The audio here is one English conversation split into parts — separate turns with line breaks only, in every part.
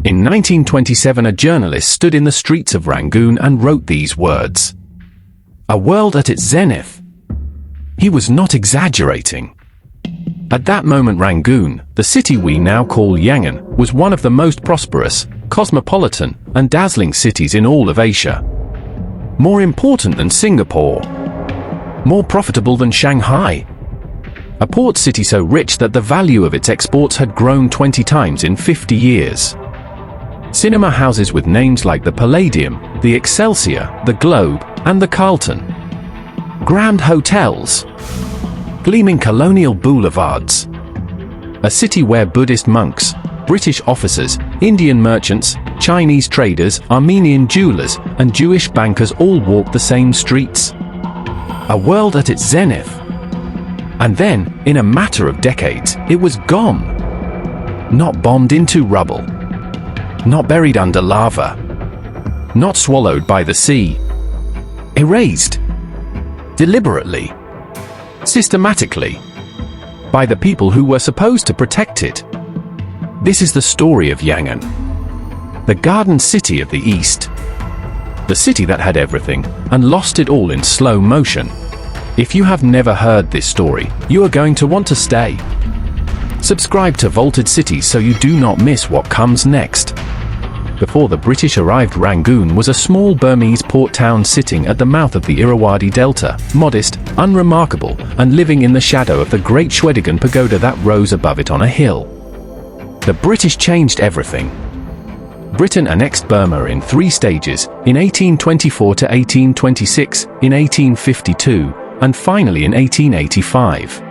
In 1927, a journalist stood in the streets of Rangoon and wrote these words: "A world at its zenith." He was not exaggerating. At that moment, Rangoon, the city we now call Yangon, was one of the most prosperous, cosmopolitan, and dazzling cities in all of Asia. More important than Singapore. More profitable than Shanghai. A port city so rich that the value of its exports had grown 20 times in 50 years. Cinema houses with names like the Palladium, the Excelsior, the Globe, and the Carlton. Grand hotels. Gleaming colonial boulevards. A city where Buddhist monks, British officers, Indian merchants, Chinese traders, Armenian jewelers, and Jewish bankers all walked the same streets. A world at its zenith. And then, in a matter of decades, it was gone. Not bombed into rubble. Not buried under lava. Not swallowed by the sea. Erased. Deliberately. Systematically. By the people who were supposed to protect it. This is the story of Yangon. The garden city of the East. The city that had everything, and lost it all in slow motion. If you have never heard this story, you are going to want to stay. Subscribe to Vaulted Cities so you do not miss what comes next. Before the British arrived, Rangoon was a small Burmese port town sitting at the mouth of the Irrawaddy Delta, modest, unremarkable, and living in the shadow of the great Shwedagon Pagoda that rose above it on a hill. The British changed everything. Britain annexed Burma in 3 stages, in 1824 to 1826, in 1852, and finally in 1885.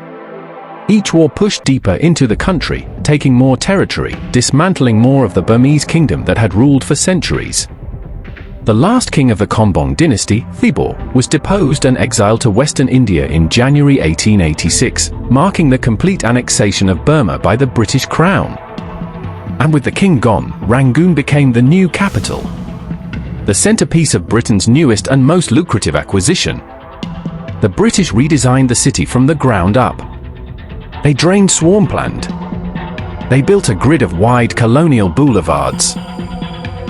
Each war pushed deeper into the country, taking more territory, dismantling more of the Burmese kingdom that had ruled for centuries. The last king of the Kombong dynasty, Thibaw, was deposed and exiled to Western India in January 1886, marking the complete annexation of Burma by the British Crown. And with the king gone, Rangoon became the new capital. The centerpiece of Britain's newest and most lucrative acquisition. The British redesigned the city from the ground up. They drained swampland. They built a grid of wide colonial boulevards.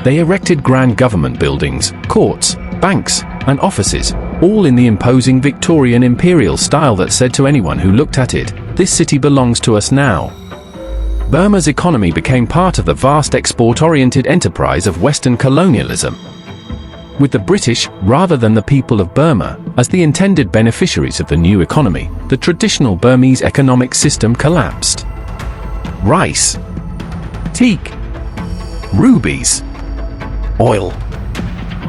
They erected grand government buildings, courts, banks, and offices, all in the imposing Victorian imperial style that said to anyone who looked at it, "This city belongs to us now." Burma's economy became part of the vast export-oriented enterprise of Western colonialism, with the British, rather than the people of Burma, as the intended beneficiaries of the new economy. The traditional Burmese economic system collapsed. Rice, teak, rubies, oil.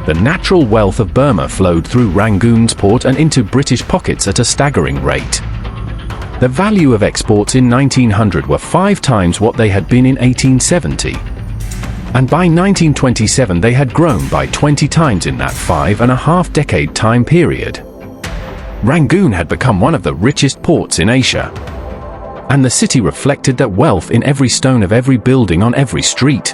The natural wealth of Burma flowed through Rangoon's port and into British pockets at a staggering rate. The value of exports in 1900 were 5 times what they had been in 1870. And by 1927 they had grown by 20 times in that 5.5 decade time period. Rangoon had become one of the richest ports in Asia. And the city reflected that wealth in every stone of every building on every street.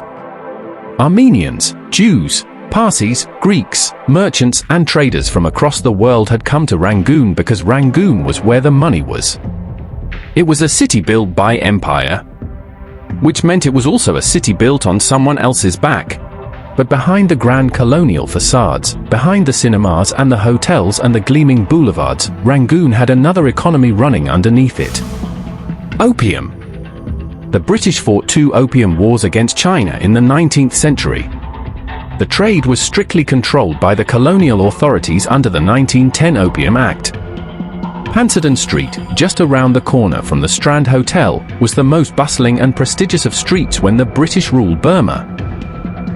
Armenians, Jews, Parsis, Greeks, merchants and traders from across the world had come to Rangoon because Rangoon was where the money was. It was a city built by empire, which meant it was also a city built on someone else's back. But behind the grand colonial facades, behind the cinemas and the hotels and the gleaming boulevards, Rangoon had another economy running underneath it. Opium. The British fought 2 opium wars against China in the 19th century. The trade was strictly controlled by the colonial authorities under the 1910 Opium Act. Hansardon Street, just around the corner from the Strand Hotel, was the most bustling and prestigious of streets when the British ruled Burma.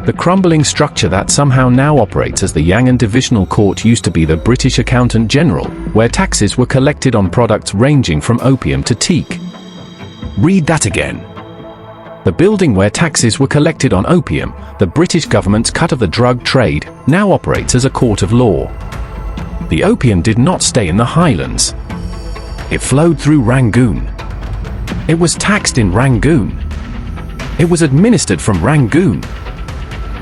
The crumbling structure that somehow now operates as the Yangon Divisional Court used to be the British Accountant General, where taxes were collected on products ranging from opium to teak. Read that again. The building where taxes were collected on opium, the British government's cut of the drug trade, now operates as a court of law. The opium did not stay in the highlands. It flowed through Rangoon. It was taxed in Rangoon. It was administered from Rangoon.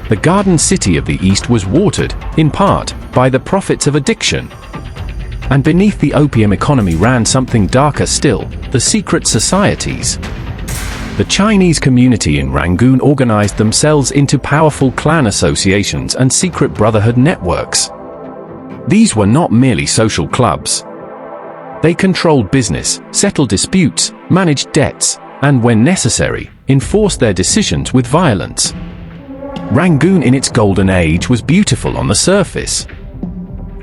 The garden city of the East was watered, in part, by the profits of addiction. And beneath the opium economy ran something darker still, the secret societies. The Chinese community in Rangoon organized themselves into powerful clan associations and secret brotherhood networks. These were not merely social clubs. They controlled business, settled disputes, managed debts, and when necessary, enforced their decisions with violence. Rangoon in its golden age was beautiful on the surface.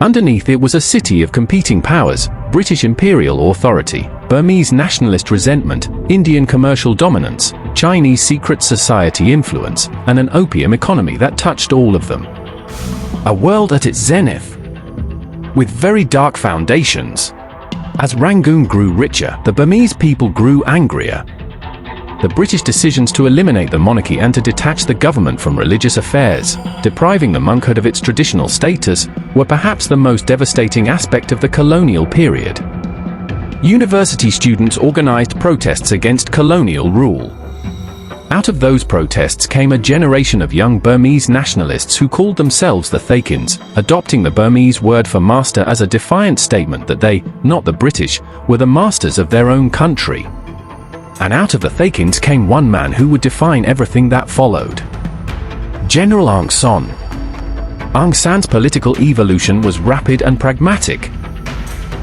Underneath it was a city of competing powers: British imperial authority, Burmese nationalist resentment, Indian commercial dominance, Chinese secret society influence, and an opium economy that touched all of them. A world at its zenith, with very dark foundations. As Rangoon grew richer, the Burmese people grew angrier. The British decisions to eliminate the monarchy and to detach the government from religious affairs, depriving the monkhood of its traditional status, were perhaps the most devastating aspect of the colonial period. University students organized protests against colonial rule. Out of those protests came a generation of young Burmese nationalists who called themselves the Thakins, adopting the Burmese word for master as a defiant statement that they, not the British, were the masters of their own country. And out of the Thakins came one man who would define everything that followed: General Aung San. Aung San's political evolution was rapid and pragmatic.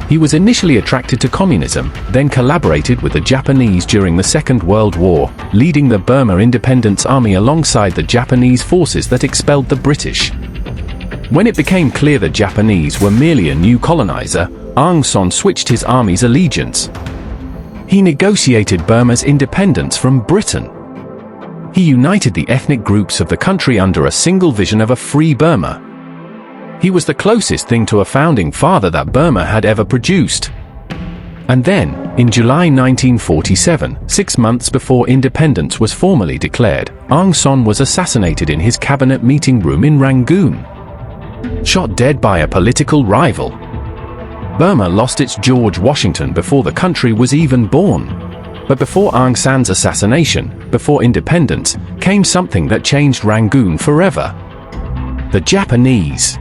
He was initially attracted to communism, then collaborated with the Japanese during the Second World War, leading the Burma Independence Army alongside the Japanese forces that expelled the British. When it became clear the Japanese were merely a new colonizer, Aung San switched his army's allegiance. He negotiated Burma's independence from Britain. He united the ethnic groups of the country under a single vision of a free Burma. He was the closest thing to a founding father that Burma had ever produced. And then, in July 1947, 6 months before independence was formally declared, Aung San was assassinated in his cabinet meeting room in Rangoon. Shot dead by a political rival. Burma lost its George Washington before the country was even born. But before Aung San's assassination, before independence, came something that changed Rangoon forever: the Japanese.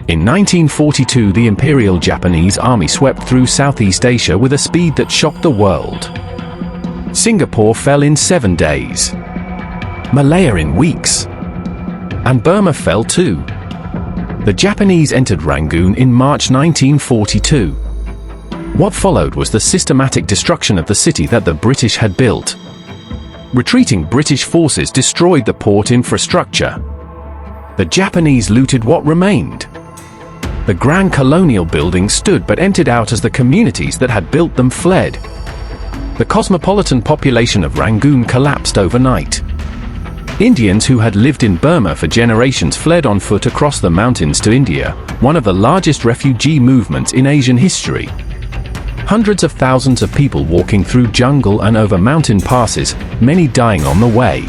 In 1942, the Imperial Japanese Army swept through Southeast Asia with a speed that shocked the world. Singapore fell in 7 days. Malaya in weeks. And Burma fell too. The Japanese entered Rangoon in March 1942. What followed was the systematic destruction of the city that the British had built. Retreating British forces destroyed the port infrastructure. The Japanese looted what remained. The Grand Colonial buildings stood but emptied out as the communities that had built them fled. The cosmopolitan population of Rangoon collapsed overnight. Indians who had lived in Burma for generations fled on foot across the mountains to India, one of the largest refugee movements in Asian history. Hundreds of thousands of people walking through jungle and over mountain passes, many dying on the way.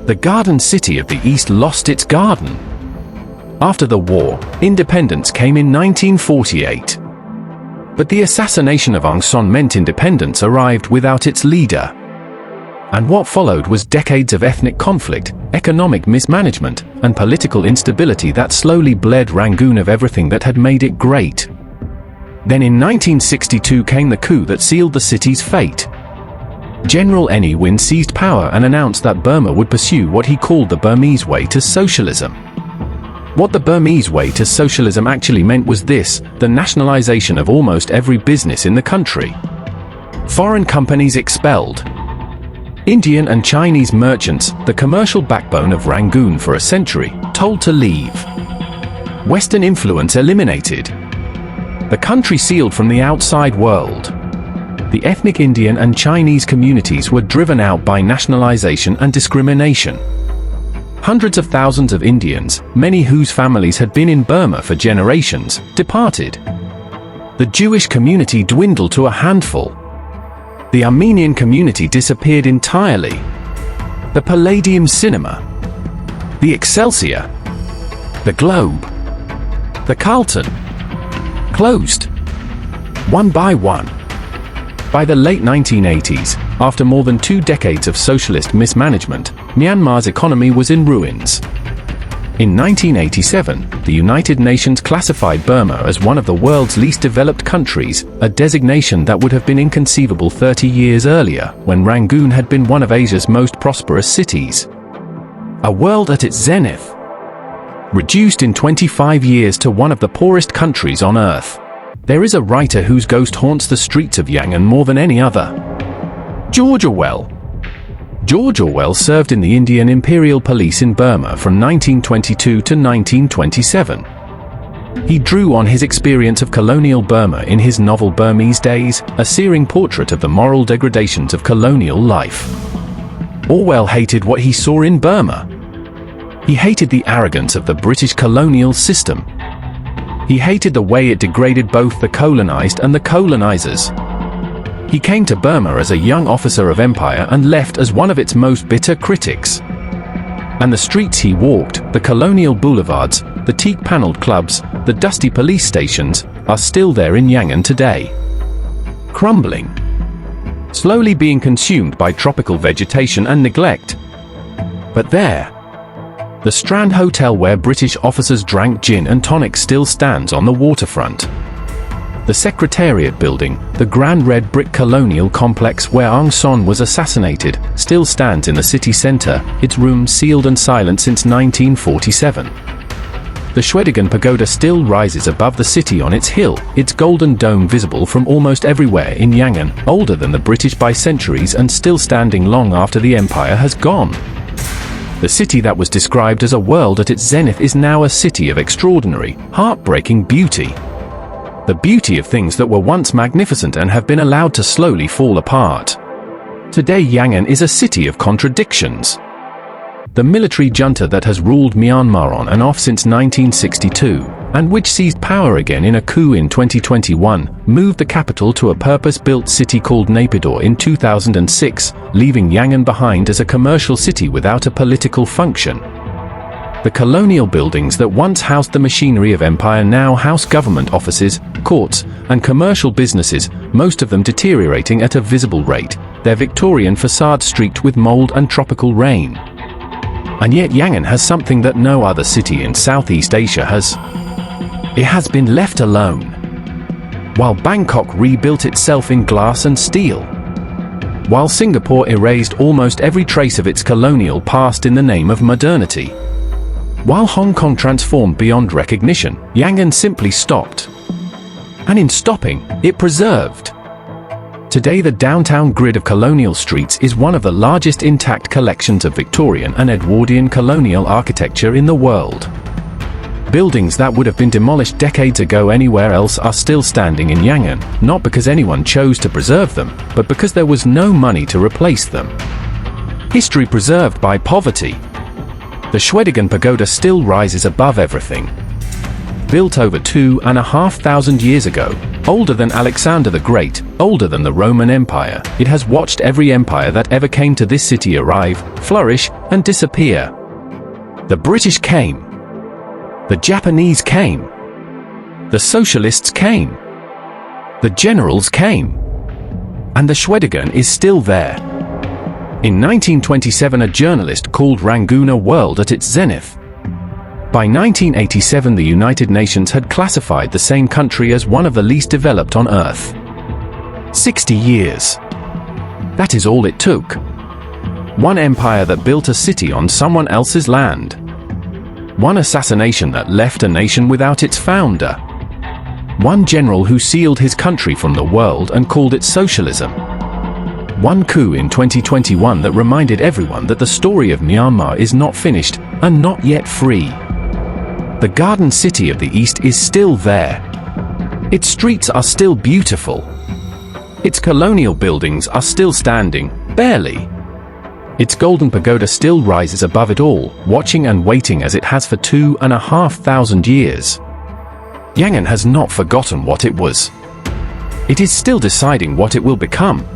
The Garden City of the East lost its garden. After the war, independence came in 1948. But the assassination of Aung San meant independence arrived without its leader. And what followed was decades of ethnic conflict, economic mismanagement, and political instability that slowly bled Rangoon of everything that had made it great. Then in 1962 came the coup that sealed the city's fate. General Ne Win seized power and announced that Burma would pursue what he called the Burmese way to socialism. What the Burmese way to socialism actually meant was this: the nationalization of almost every business in the country. Foreign companies expelled. Indian and Chinese merchants, the commercial backbone of Rangoon for a century, told to leave. Western influence eliminated. The country sealed from the outside world. The ethnic Indian and Chinese communities were driven out by nationalization and discrimination. Hundreds of thousands of Indians, many whose families had been in Burma for generations, departed. The Jewish community dwindled to a handful. The Armenian community disappeared entirely. The Palladium Cinema, the Excelsior, the Globe, the Carlton, closed, one by one. By the late 1980s, after more than 2 decades of socialist mismanagement, Myanmar's economy was in ruins. In 1987, the United Nations classified Burma as one of the world's least developed countries, a designation that would have been inconceivable 30 years earlier, when Rangoon had been one of Asia's most prosperous cities. A world at its zenith. Reduced in 25 years to one of the poorest countries on Earth. There is a writer whose ghost haunts the streets of Yangon more than any other. George Orwell. George Orwell served in the Indian Imperial Police in Burma from 1922 to 1927. He drew on his experience of colonial Burma in his novel Burmese Days, a searing portrait of the moral degradations of colonial life. Orwell hated what he saw in Burma. He hated the arrogance of the British colonial system. He hated the way it degraded both the colonized and the colonizers. He came to Burma as a young officer of empire and left as one of its most bitter critics. And the streets he walked, the colonial boulevards, the teak-paneled clubs, the dusty police stations, are still there in Yangon today. Crumbling. Slowly being consumed by tropical vegetation and neglect. But there, the Strand Hotel where British officers drank gin and tonic still stands on the waterfront. The Secretariat building, the grand red brick colonial complex where Aung San was assassinated, still stands in the city centre, its rooms sealed and silent since 1947. The Shwedagon Pagoda still rises above the city on its hill, its golden dome visible from almost everywhere in Yangon, older than the British by centuries and still standing long after the empire has gone. The city that was described as a world at its zenith is now a city of extraordinary, heartbreaking beauty. The beauty of things that were once magnificent and have been allowed to slowly fall apart. Today Yangon is a city of contradictions. The military junta that has ruled Myanmar on and off since 1962, and which seized power again in a coup in 2021, moved the capital to a purpose-built city called Naypyidaw in 2006, leaving Yangon behind as a commercial city without a political function. The colonial buildings that once housed the machinery of empire now house government offices, courts, and commercial businesses, most of them deteriorating at a visible rate, their Victorian facade streaked with mold and tropical rain. And yet Yangon has something that no other city in Southeast Asia has. It has been left alone. While Bangkok rebuilt itself in glass and steel. While Singapore erased almost every trace of its colonial past in the name of modernity. While Hong Kong transformed beyond recognition, Yangon simply stopped. And in stopping, it preserved. Today the downtown grid of colonial streets is one of the largest intact collections of Victorian and Edwardian colonial architecture in the world. Buildings that would have been demolished decades ago anywhere else are still standing in Yangon, not because anyone chose to preserve them, but because there was no money to replace them. History preserved by poverty. The Shwedagon Pagoda still rises above everything. Built over 2,500 years ago, older than Alexander the Great, older than the Roman Empire, it has watched every empire that ever came to this city arrive, flourish, and disappear. The British came. The Japanese came. The socialists came. The generals came. And the Shwedagon is still there. In 1927 a journalist called Rangoon a world at its zenith. By 1987 the United Nations had classified the same country as one of the least developed on Earth. 60 years. That is all it took. One empire that built a city on someone else's land. One assassination that left a nation without its founder. One general who sealed his country from the world and called it socialism. One coup in 2021 that reminded everyone that the story of Myanmar is not finished and not yet free. The Garden City of the East is still there. Its streets are still beautiful. Its colonial buildings are still standing, barely. Its golden pagoda still rises above it all, watching and waiting as it has for 2,500 years. Yangon has not forgotten what it was. It is still deciding what it will become.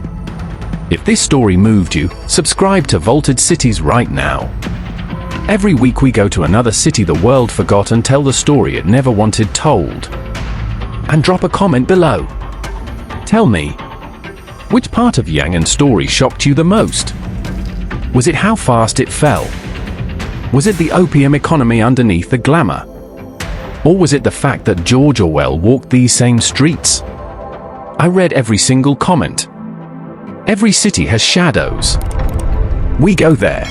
If this story moved you, subscribe to Vaulted Cities right now. Every week we go to another city the world forgot and tell the story it never wanted told. And drop a comment below. Tell me, which part of Yangon's story shocked you the most? Was it how fast it fell? Was it the opium economy underneath the glamour? Or was it the fact that George Orwell walked these same streets? I read every single comment. Every city has shadows. We go there.